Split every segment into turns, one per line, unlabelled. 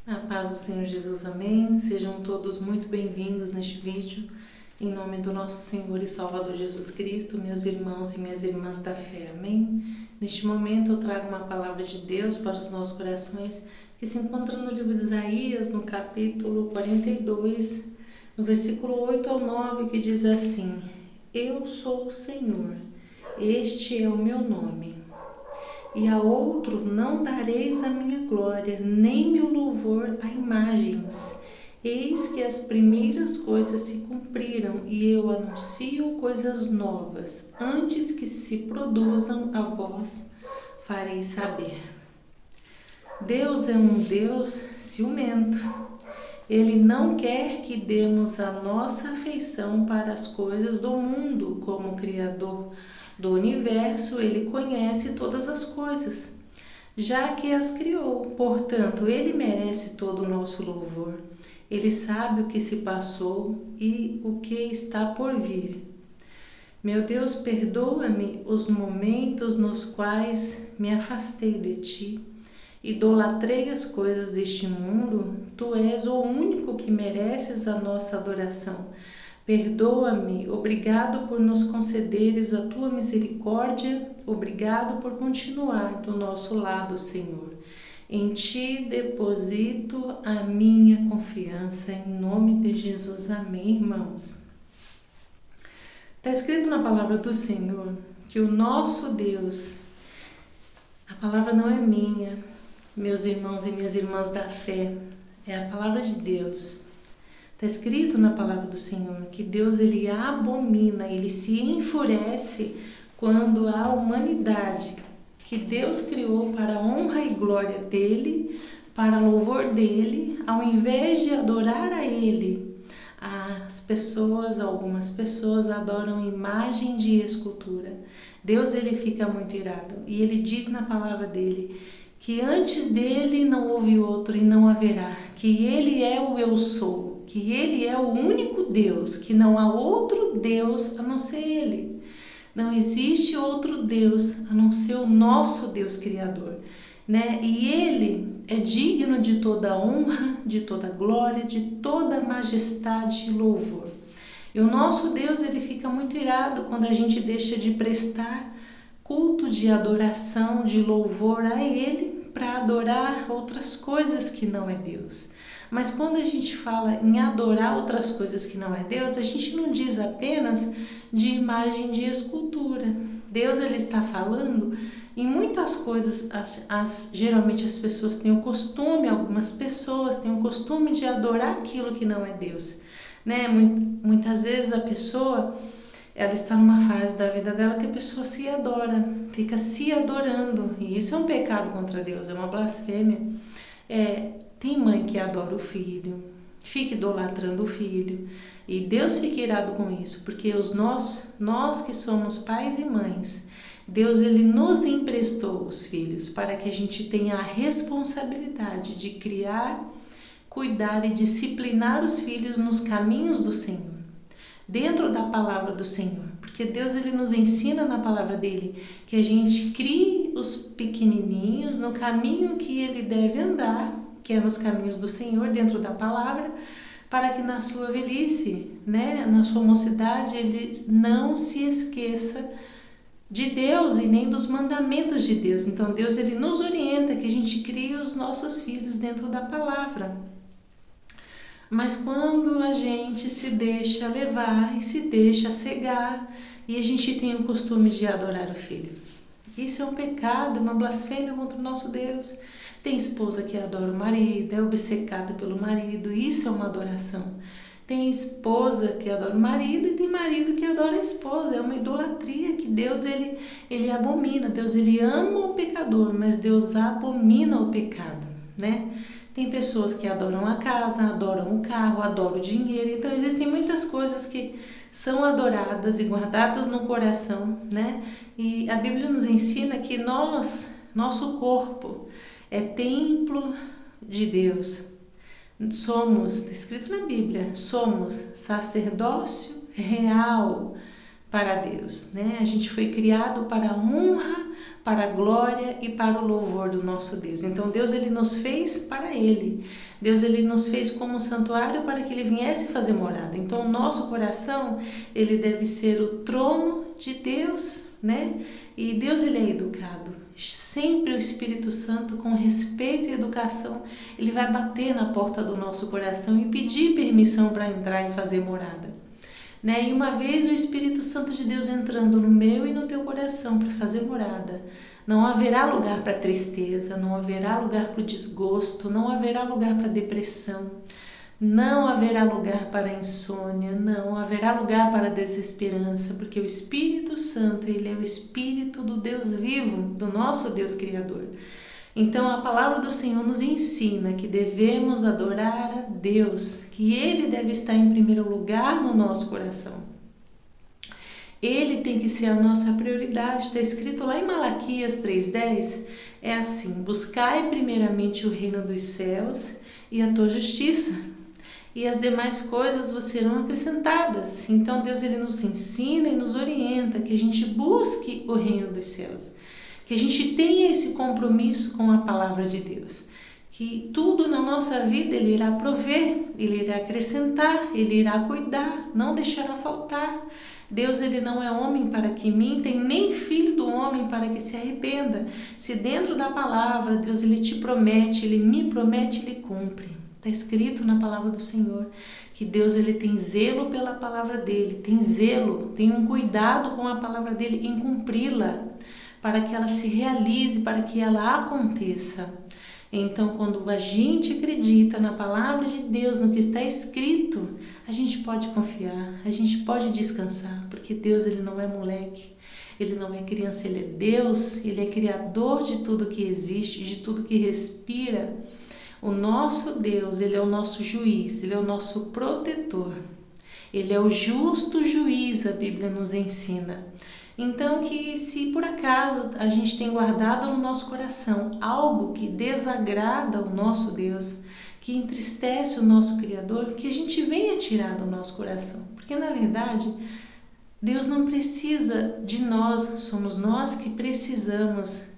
A paz do Senhor Jesus, amém. Sejam todos muito bem-vindos neste vídeo, em nome do nosso Senhor e Salvador Jesus Cristo, meus irmãos e minhas irmãs da fé, amém. Neste momento eu trago uma palavra de Deus para os nossos corações, que se encontra no livro de Isaías, no capítulo 42, no versículo 8 ao 9, que diz assim: Eu sou o Senhor, este é o meu nome. E a outro não dareis a minha glória, nem meu louvor a imagens. Eis que as primeiras coisas se cumpriram, e eu anuncio coisas novas. Antes que se produzam, a vós farei saber. Deus é um Deus ciumento. Ele não quer que demos a nossa afeição para as coisas do mundo. Como Criador do universo, Ele conhece todas as coisas, já que as criou. Portanto, Ele merece todo o nosso louvor. Ele sabe o que se passou e o que está por vir. Meu Deus, perdoa-me os momentos nos quais me afastei de Ti, idolatrei as coisas deste mundo. Tu és o único que mereces a nossa adoração. Perdoa-me, obrigado por nos concederes a Tua misericórdia, obrigado por continuar do nosso lado, Senhor. Em Ti deposito a minha confiança, em nome de Jesus, amém, irmãos. Está escrito na palavra do Senhor que o nosso Deus, a palavra não é minha, meus irmãos e minhas irmãs da fé, é a palavra de Deus. Está escrito na palavra do Senhor que Deus, Ele abomina, Ele se enfurece quando a humanidade que Deus criou para a honra e glória dEle, para louvor dEle, ao invés de adorar a Ele, algumas pessoas adoram imagem de escultura. Deus, Ele fica muito irado e Ele diz na palavra dEle que antes dEle não houve outro e não haverá, que Ele é o eu sou, que Ele é o único Deus, que não há outro Deus a não ser Ele. Não existe outro Deus a não ser o nosso Deus Criador, né? E Ele é digno de toda honra, de toda glória, de toda majestade e louvor. E o nosso Deus, Ele fica muito irado quando a gente deixa de prestar culto de adoração, de louvor a Ele, para adorar outras coisas que não é Deus. Mas quando a gente fala em adorar outras coisas que não é Deus, a gente não diz apenas de imagem de escultura. Deus, Ele está falando em muitas coisas. Geralmente as pessoas têm o costume, algumas pessoas têm o costume de adorar aquilo que não é Deus, né? Muitas vezes a pessoa, ela está numa fase da vida dela que a pessoa se adora, fica se adorando, e isso é um pecado contra Deus, é uma blasfêmia. Tem mãe que adora o filho, fica idolatrando o filho, e Deus fica irado com isso, porque nós que somos pais e mães, Deus, Ele nos emprestou os filhos para que a gente tenha a responsabilidade de criar, cuidar e disciplinar os filhos nos caminhos do Senhor, dentro da palavra do Senhor, porque Deus, Ele nos ensina na palavra dEle que a gente crie os pequenininhos no caminho que ele deve andar, que é nos caminhos do Senhor, dentro da palavra, para que na sua velhice, né, na sua mocidade, ele não se esqueça de Deus e nem dos mandamentos de Deus. Então Deus, Ele nos orienta que a gente crie os nossos filhos dentro da palavra. Mas quando a gente se deixa levar e se deixa cegar, e a gente tem o costume de adorar o filho, isso é um pecado, uma blasfêmia contra o nosso Deus. Tem esposa que adora o marido, é obcecada pelo marido, isso é uma adoração. Tem esposa que adora o marido e tem marido que adora a esposa, é uma idolatria que Deus, ele abomina. Deus, Ele ama o pecador, mas Deus abomina o pecado, né? Tem pessoas que adoram a casa, adoram o carro, adoram o dinheiro, então existem muitas coisas que são adoradas e guardadas no coração, né? E a Bíblia nos ensina que nosso corpo é templo de Deus. Somos, escrito na Bíblia, somos sacerdócio real para Deus, né? A gente foi criado para a honra para a glória e para o louvor do nosso Deus. Então Deus ele nos fez para Ele. Deus ele nos fez como um santuário para que Ele viesse fazer morada. Então o nosso coração ele deve ser o trono de Deus, né? E Deus ele é educado. Sempre o Espírito Santo, com respeito e educação, ele vai bater na porta do nosso coração e pedir permissão para entrar e fazer morada. Né? E uma vez o Espírito Santo de Deus entrando no meu e no teu coração para fazer morada, não haverá lugar para tristeza, não haverá lugar para o desgosto, não haverá lugar para depressão, não haverá lugar para a insônia, não haverá lugar para a desesperança, porque o Espírito Santo, ele é o Espírito do Deus vivo, do nosso Deus Criador. Então a palavra do Senhor nos ensina que devemos adorar a Deus, que Ele deve estar em primeiro lugar no nosso coração. Ele tem que ser a nossa prioridade. Está escrito lá em Malaquias 3,10, é assim: buscai primeiramente o reino dos céus e a tua justiça, e as demais coisas vos serão acrescentadas. Então Deus ele nos ensina e nos orienta que a gente busque o reino dos céus, que a gente tenha esse compromisso com a palavra de Deus, que tudo na nossa vida Ele irá prover, Ele irá acrescentar, Ele irá cuidar, não deixará faltar. Deus ele não é homem para que minta, e nem filho do homem para que se arrependa. Se dentro da palavra Deus ele te promete, Ele me promete, Ele cumpre. Está escrito na palavra do Senhor que Deus ele tem zelo pela palavra dele, tem zelo, tem um cuidado com a palavra dele em cumpri-la, para que ela se realize, para que ela aconteça. Então, quando a gente acredita na palavra de Deus, no que está escrito, a gente pode confiar, a gente pode descansar, porque Deus ele não é moleque, Ele não é criança, Ele é Deus, Ele é criador de tudo que existe, de tudo que respira. O nosso Deus, Ele é o nosso juiz, Ele é o nosso protetor, Ele é o justo juiz, a Bíblia nos ensina. Então, que se por acaso a gente tem guardado no nosso coração algo que desagrada o nosso Deus, que entristece o nosso Criador, que a gente venha tirar do nosso coração. Porque, na verdade, Deus não precisa de nós, somos nós que precisamos,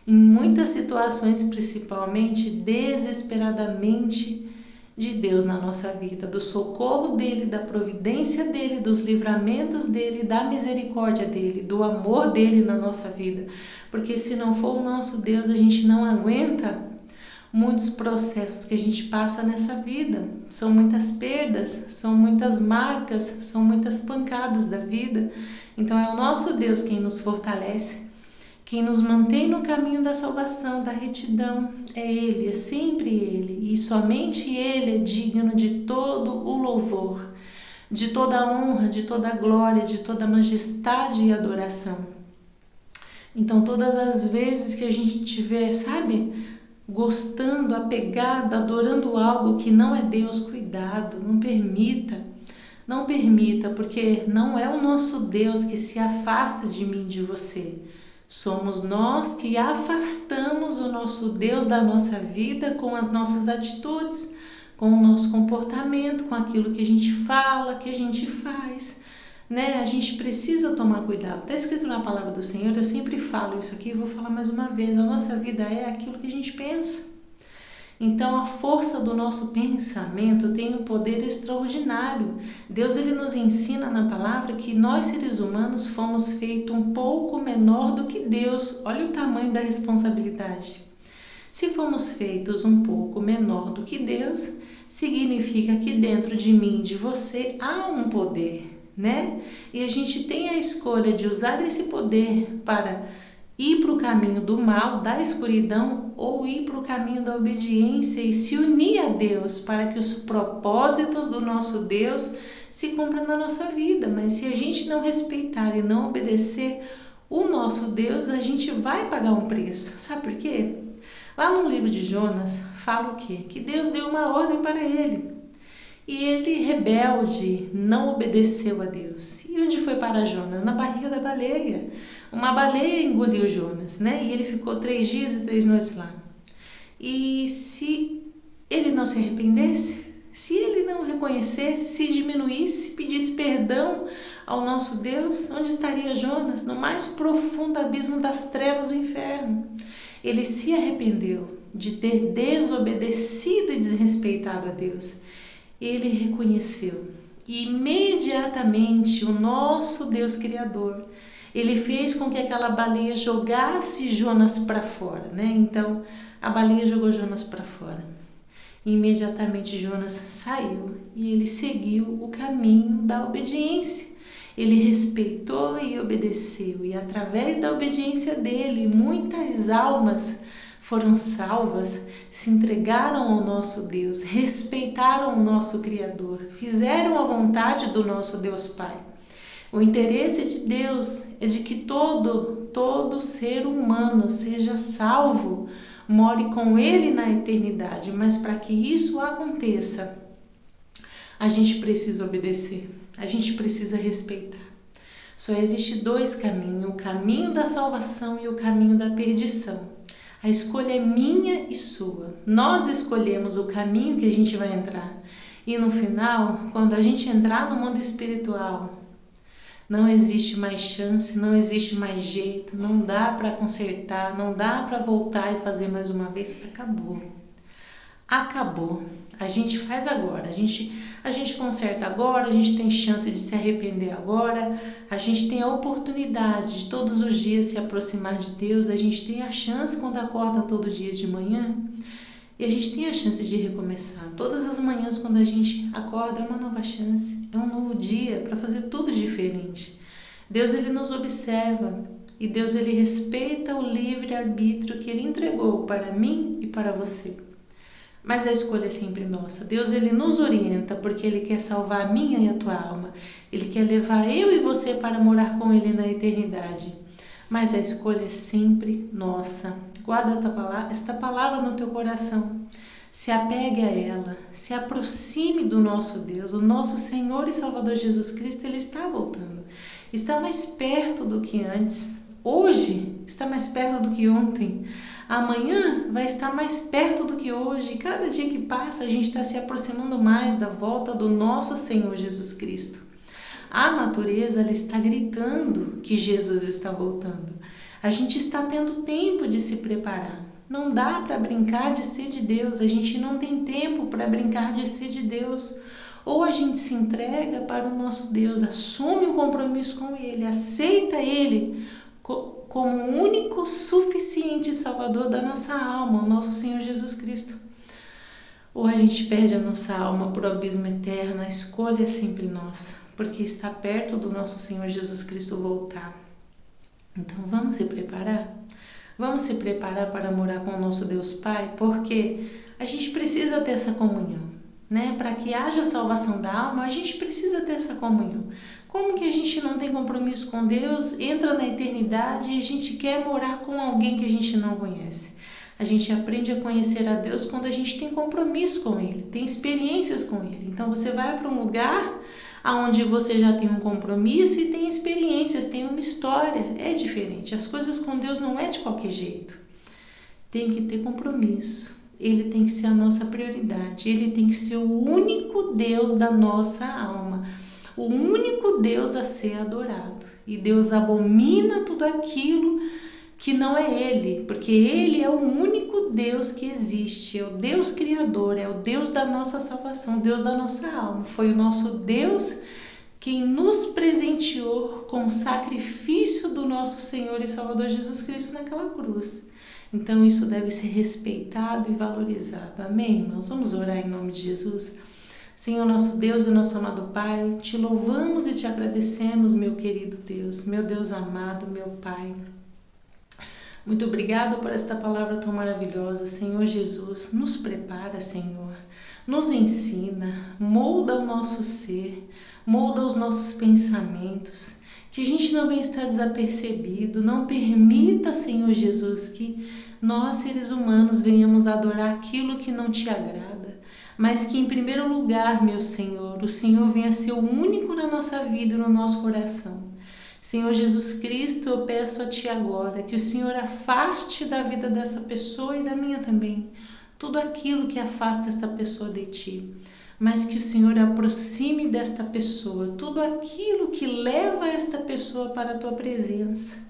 em muitas situações, principalmente, desesperadamente, de Deus na nossa vida, do socorro dele, da providência dele, dos livramentos dele, da misericórdia dele, do amor dele na nossa vida. Porque se não for o nosso Deus, a gente não aguenta muitos processos que a gente passa nessa vida. São muitas perdas, são muitas marcas, são muitas pancadas da vida. Então é o nosso Deus quem nos fortalece, quem nos mantém no caminho da salvação, da retidão. É Ele, é sempre Ele, e somente Ele é digno de todo o louvor, de toda a honra, de toda a glória, de toda a majestade e adoração. Então todas as vezes que a gente estiver, sabe, gostando, apegado, adorando algo que não é Deus, cuidado, não permita, porque não é o nosso Deus que se afasta de mim, de você. Somos nós que afastamos o nosso Deus da nossa vida com as nossas atitudes, com o nosso comportamento, com aquilo que a gente fala, que a gente faz, né? A gente precisa tomar cuidado. Está escrito na palavra do Senhor, eu sempre falo isso aqui, vou falar mais uma vez, a nossa vida é aquilo que a gente pensa. Então a força do nosso pensamento tem um poder extraordinário. Deus ele nos ensina na palavra que nós seres humanos fomos feitos um pouco menor do que Deus. Olha o tamanho da responsabilidade. Se fomos feitos um pouco menor do que Deus, significa que dentro de mim e de você há um poder, né? E a gente tem a escolha de usar esse poder para ir para o caminho do mal, da escuridão, ou ir para o caminho da obediência e se unir a Deus para que os propósitos do nosso Deus se cumpram na nossa vida. Mas se a gente não respeitar e não obedecer o nosso Deus, a gente vai pagar um preço. Sabe por quê? Lá no livro de Jonas fala o quê? Que Deus deu uma ordem para ele. E ele, rebelde, não obedeceu a Deus. E onde foi para Jonas? Na barriga da baleia. Uma baleia engoliu Jonas, né? E ele ficou 3 dias e 3 noites lá. E se ele não se arrependesse, se ele não reconhecesse, se diminuísse, pedisse perdão ao nosso Deus, onde estaria Jonas? No mais profundo abismo das trevas do inferno. Ele se arrependeu de ter desobedecido e desrespeitado a Deus. Ele reconheceu. E imediatamente o nosso Deus Criador, ele fez com que aquela baleia jogasse Jonas para fora, né? Então, a baleia jogou Jonas para fora. Imediatamente Jonas saiu e ele seguiu o caminho da obediência. Ele respeitou e obedeceu, e através da obediência dele, muitas almas foram salvas, se entregaram ao nosso Deus, respeitaram o nosso Criador, fizeram a vontade do nosso Deus Pai. O interesse de Deus é de que todo ser humano seja salvo, more com Ele na eternidade, mas para que isso aconteça, a gente precisa obedecer, a gente precisa respeitar. Só existe dois caminhos, o caminho da salvação e o caminho da perdição. A escolha é minha e sua. Nós escolhemos o caminho que a gente vai entrar. E no final, quando a gente entrar no mundo espiritual, não existe mais chance, não existe mais jeito, não dá para consertar, não dá para voltar e fazer mais uma vez. Acabou. Acabou. A gente faz agora, a gente conserta agora, a gente tem chance de se arrepender agora, a gente tem a oportunidade de todos os dias se aproximar de Deus, a gente tem a chance quando acorda todo dia de manhã, e a gente tem a chance de recomeçar. Todas as manhãs quando a gente acorda é uma nova chance, é um novo dia para fazer tudo diferente. Deus, ele nos observa, e Deus, ele respeita o livre-arbítrio que ele entregou para mim e para você. Mas a escolha é sempre nossa. Deus, ele nos orienta porque ele quer salvar a minha e a tua alma. Ele quer levar eu e você para morar com ele na eternidade. Mas a escolha é sempre nossa. Guarda esta palavra no teu coração. Se apegue a ela. Se aproxime do nosso Deus. O nosso Senhor e Salvador Jesus Cristo, ele está voltando. Está mais perto do que antes. Hoje está mais perto do que ontem. Amanhã vai estar mais perto do que hoje. Cada dia que passa, a gente está se aproximando mais da volta do nosso Senhor Jesus Cristo. A natureza, ela está gritando que Jesus está voltando. A gente está tendo tempo de se preparar. Não dá para brincar de ser de Deus. A gente não tem tempo para brincar de ser de Deus. Ou a gente se entrega para o nosso Deus, assume um compromisso com Ele, aceita Ele como o único suficiente Salvador da nossa alma, o nosso Senhor Jesus Cristo. Ou a gente perde a nossa alma para o abismo eterno. A escolha é sempre nossa, porque está perto do nosso Senhor Jesus Cristo voltar. Então vamos se preparar? Vamos se preparar para morar com o nosso Deus Pai, porque a gente precisa ter essa comunhão, né? Para que haja salvação da alma, a gente precisa ter essa comunhão. Como que a gente não tem compromisso com Deus, entra na eternidade e a gente quer morar com alguém que a gente não conhece? A gente aprende a conhecer a Deus quando a gente tem compromisso com Ele, tem experiências com Ele. Então você vai para um lugar onde você já tem um compromisso e tem experiências, tem uma história. É diferente. As coisas com Deus não é de qualquer jeito. Tem que ter compromisso. Ele tem que ser a nossa prioridade. Ele tem que ser o único Deus da nossa alma. O único Deus a ser adorado. E Deus abomina tudo aquilo que não é Ele, porque Ele é o único Deus que existe, é o Deus Criador, é o Deus da nossa salvação, o Deus da nossa alma. Foi o nosso Deus quem nos presenteou com o sacrifício do nosso Senhor e Salvador Jesus Cristo naquela cruz. Então isso deve ser respeitado e valorizado. Amém, irmãos? Vamos orar em nome de Jesus. Senhor, nosso Deus e nosso amado Pai, te louvamos e te agradecemos, meu querido Deus, meu Deus amado, meu Pai. Muito obrigado por esta palavra tão maravilhosa, Senhor Jesus. Nos prepara, Senhor, nos ensina, molda o nosso ser, molda os nossos pensamentos, que a gente não venha estar desapercebido. Não permita, Senhor Jesus, que nós, seres humanos, venhamos adorar aquilo que não te agrada, mas que, em primeiro lugar, meu Senhor, o Senhor venha ser o único na nossa vida e no nosso coração. Senhor Jesus Cristo, eu peço a Ti agora que o Senhor afaste da vida dessa pessoa e da minha também tudo aquilo que afasta esta pessoa de Ti. mas que o Senhor aproxime desta pessoa tudo aquilo que leva esta pessoa para a tua presença.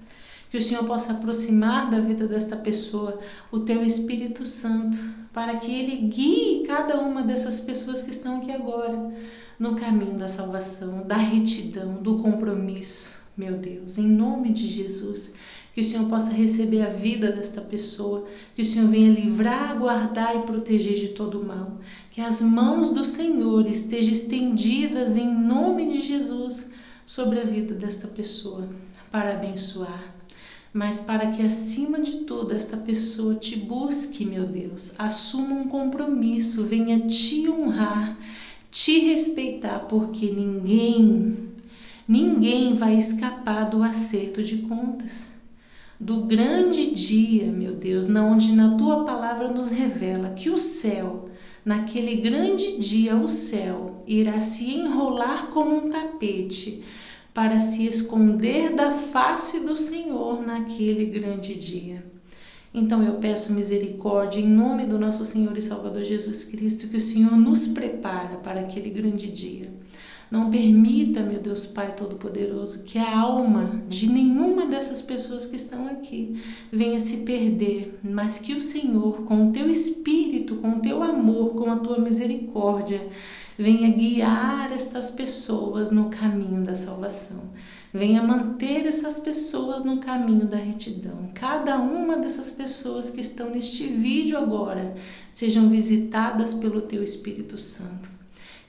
Que o Senhor possa aproximar da vida desta pessoa o teu Espírito Santo, para que ele guie cada uma dessas pessoas que estão aqui agora no caminho da salvação, da retidão, do compromisso. Meu Deus, em nome de Jesus, que o Senhor possa receber a vida desta pessoa, que o Senhor venha livrar, guardar e proteger de todo o mal, que as mãos do Senhor estejam estendidas em nome de Jesus sobre a vida desta pessoa, para abençoar, mas para que acima de tudo esta pessoa te busque, meu Deus, assuma um compromisso, venha te honrar, te respeitar, porque ninguém vai escapar do acerto de contas, do grande dia, meu Deus, onde na tua palavra nos revela que o céu, naquele grande dia, o céu irá se enrolar como um tapete para se esconder da face do Senhor naquele grande dia. Então eu peço misericórdia em nome do nosso Senhor e Salvador Jesus Cristo, que o Senhor nos prepara para aquele grande dia. Não permita, meu Deus Pai Todo-Poderoso, que a alma de nenhuma dessas pessoas que estão aqui venha se perder, mas que o Senhor, com o teu Espírito, com o teu amor, com a tua misericórdia, venha guiar estas pessoas no caminho da salvação. Venha manter essas pessoas no caminho da retidão. Cada uma dessas pessoas que estão neste vídeo agora sejam visitadas pelo teu Espírito Santo.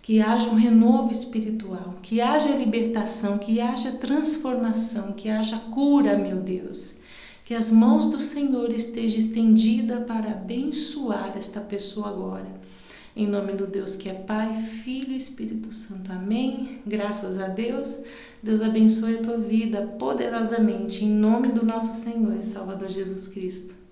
Que haja um renovo espiritual, que haja libertação, que haja transformação, que haja cura, meu Deus. Que as mãos do Senhor estejam estendidas para abençoar esta pessoa agora. Em nome do Deus que é Pai, Filho e Espírito Santo. Amém. Graças a Deus. Deus abençoe a tua vida poderosamente. Em nome do nosso Senhor e Salvador Jesus Cristo.